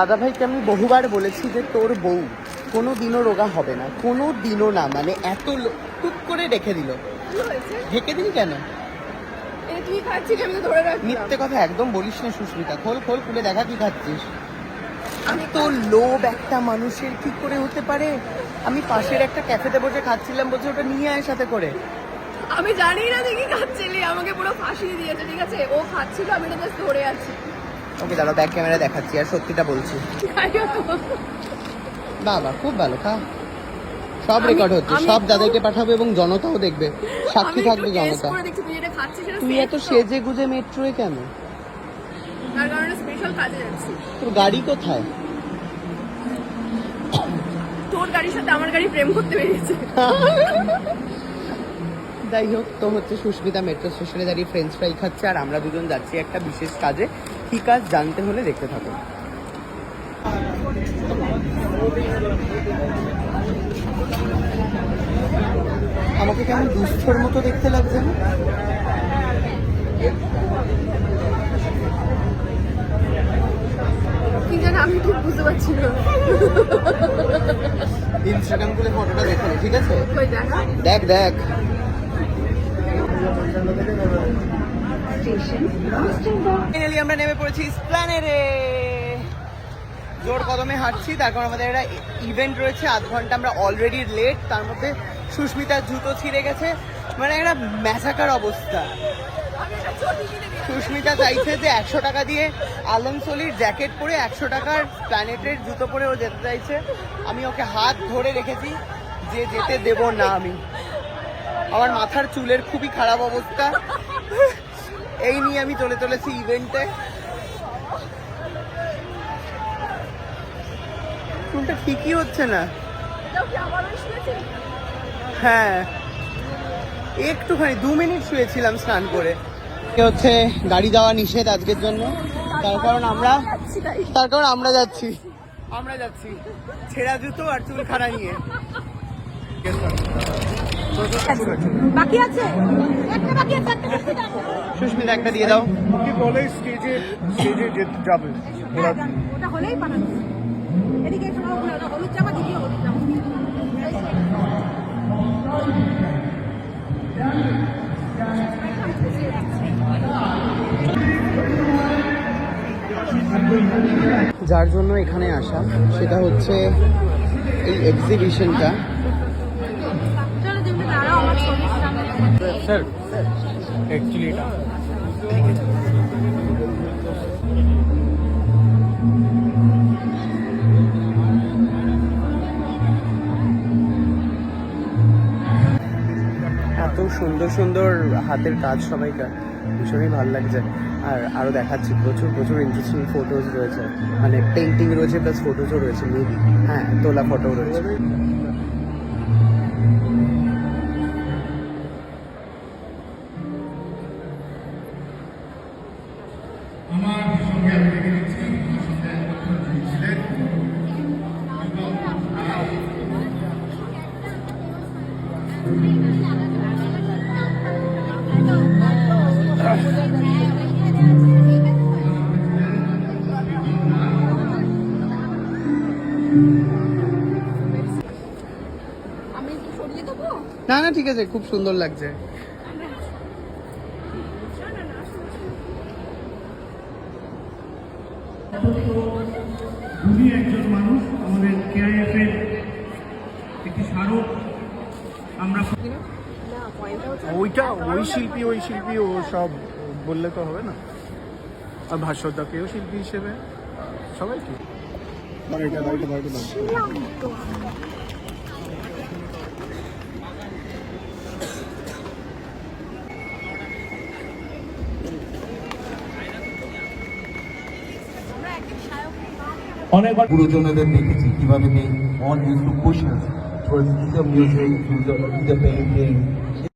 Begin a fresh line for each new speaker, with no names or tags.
দাদাভাইকে আমি বহুবার বলেছি যে তোর বউ কোনো দিনও রোগা হবে না, কোনো দিনও না। মানে এত টুক করে রেখে দিল। ঢেকে দিন কেন? মিথ্যে কথা একদম বলিস না সুস্মিতা। খোল খোল খুলে দেখা কি খাচ্ছিস। আমি তো লোভ একটা মানুষের কি করে হতে পারে। আমি পাশের একটা ক্যাফেতে বসে খাচ্ছিলাম, বলছে ওটা নিয়ে আয় সাথে করে।
আমি জানি না দেখি খাচ্ছিলি, আমাকে পুরো ফাঁসিয়ে দিয়েছে। ঠিক আছে, ও খাচ্ছিল, আমি এটা জাস্ট ধরে আছি।
ওকে দাঁড়াও, ব্যাক ক্যামেরা দেখাচ্ছি আর সত্যিটা বলছি। বাবা খুব ভালো, খা। সব রেকর্ড হচ্ছে, সব দাদাকে পাঠাবে এবং জনতাও দেখবে, সাক্ষী থাকবে জনতা। তুই এত সেজে গুজে মেট্রোয় কেন?
তার কারণে স্পেশাল কাজে যাচ্ছি।
তোর গাড়ি কোথায়?
তোর গাড়ির সাথে আমার গাড়ি প্রেম করতে বেরিয়েছে।
যাই হোক, তো হচ্ছে সুস্মিতা মেট্রো স্টেশনে দাঁড়িয়ে ফ্রেঞ্চ ফ্রাই খাচ্ছে আর আমরা দুজন যাচ্ছি একটা বিশেষ কাজে। কি কাজ জানতে হলে দেখতে থাকো। আমাকে কেমন দুস্থর মতো দেখতে লাগছে না?
কি জানি, আমি ঠিক বুঝতে পারছি না।
ইনস্টাগ্রাম খুলে ফটোটা দেখো, ঠিক আছে? দেখ দেখ। ফাইনালি আমরা নেমে পড়েছি এসপ্ল্যানেডে। জোর কদমে হাঁটছি, তারপর আমাদের একটা ইভেন্ট রয়েছে 8 ঘন্টা। আমরা অলরেডি লেট, তার মধ্যে সুস্মিতার জুতো ছিঁড়ে গেছে, মানে একটা ম্যাসাকার অবস্থা। সুস্মিতা চাইছে যে 100 টাকা দিয়ে আলমসলির জ্যাকেট পরে 100 টাকার প্ল্যানেটের জুতো পরে ও যেতে চাইছে। আমি ওকে হাত ধরে রেখেছি যে যেতে দেব না আমি। আমার মাথার চুলের খুবই খারাপ অবস্থা, এই নিয়ে আমি চলেছি ইভেন্টে। চুলটা ঠিকই হচ্ছে না। হ্যাঁ, একটুখানি 2 মিনিট শুয়েছিলাম স্নান করে। হচ্ছে গাড়ি যাওয়া নিষেধ আজকের জন্য, তার কারণ আমরা যাচ্ছি ছেঁড়া জুতো আর চুল খাড়া নিয়ে।
বাকি আছে একটা, বাকি আছে একটা।
সুস্মিতা একটা দিয়ে দাও।
কি বলে স্টেজে যেতে যাবে,
ওটা হলেই পাঠানো। এদিকে একটু হলুদ জামা দিবি, হলুদ জামা।
যার জন্য এখানে আসা সেটা হচ্ছে এই এক্সিবিশনটা।
স্যার অ্যাকচুয়ালি এটা
এত সুন্দর সুন্দর হাতের কাজ সবাইকার, ভীষণই ভালো লাগছে। আর আরও দেখাচ্ছি, প্রচুর ইন্টারেস্টিং ফটোজ রয়েছে, মানে পেন্টিং রয়েছে প্লাস ফটোজও রয়েছে, মেবি হ্যাঁ তোলা ফটো রয়েছে। না না ঠিক আছে, খুব সুন্দর লাগছে।
উনি একজন মানুষ, আমাদের কেআইএফ এর একটি স্মারক। আমরা ওই শিল্পী ও সব বললে তো হবে না, আর ভাস্বরদাকেও শিল্পী হিসেবে সবাইকে।
অনেক গুরুজনদের দেখেছি কিভাবে they all used to push us towards either music, either painting,